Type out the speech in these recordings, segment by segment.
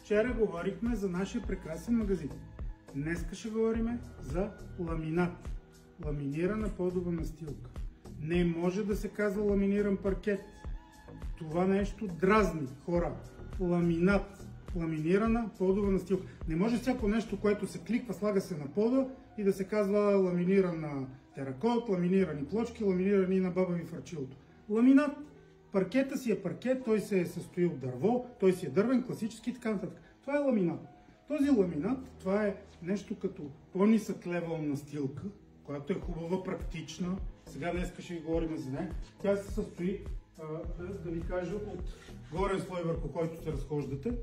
Вчера говорихме за нашия прекрасен магазин. Днеска ще говорим за ламинат. Ламинирана подова настилка. Не може да се казва ламиниран паркет. Това нещо дразни хора. Ламинат. Ламинирана подова настилка. Не може всяко нещо, което се кликва, слага се на пода и да се казва ламинирана теракот, ламинирани плочки, ламинирани на баба ви фарчилото. Ламинат. Паркета си е паркет, той се е състои от дърво, той си е дървен, класически и така нататък. Това е ламинат. Този ламинат, това е нещо като по-нисък левел настилка, която е хубава, практична. Сега днеска ще ви говорим за нея. Тя се състои, да ви кажа, от горен слой, върху който се разхождате,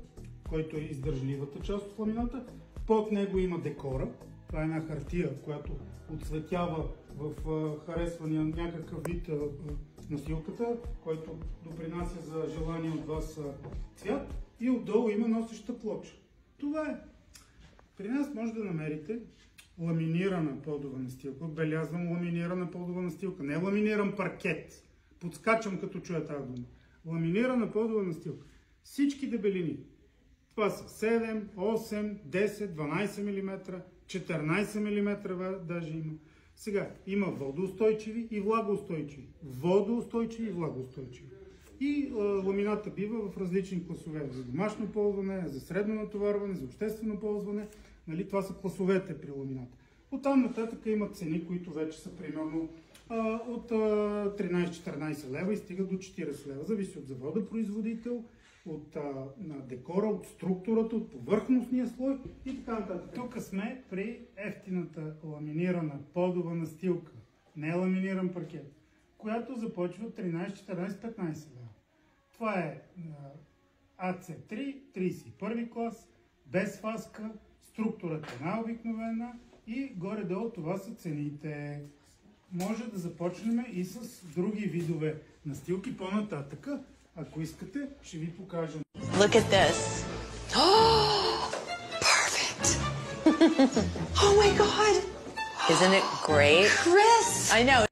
който е издържливата част от ламината. Под него има декора. Това е една хартия, която отцветява в харесвания някакъв вид настилката, който допринася за желание от вас цвят. И отдолу има носеща плоча. Това е. При нас може да намерите ламинирана подова настилка. Отбелязвам ламинирана подова настилка. Не ламиниран паркет. Подскачам като чуя тази дума. Ламинирана подова настилка. Всички дебелини. Това са 7, 8, 10, 12 мм, 14 мм даже има. Сега, има водоустойчиви и влагоустойчиви. Водоустойчиви и влагоустойчиви. И ламината бива в различни класове. За домашно ползване, за средно натоварване, за обществено ползване. Нали, това са класовете при ламината. Оттам нататък има цени, които вече са примерно от 13-14 лева и стигат до 40 лева. Зависи от завода производител, от декора, от структурата, от повърхностния слой и така нататък. Тук сме при ефтината ламинирана подова настилка, не ламиниран паркет, която започва от 13, 14, 15 лева. Това е AC3, 31 клас, без фаска, структурата е най-обикновена и горе-долу това са цените. Може да започнем и с други видове настилки по-нататък. Ако искате, ще ви покажа. Look at this. Perfect. Oh my God. Isn't it great? Chris. I know.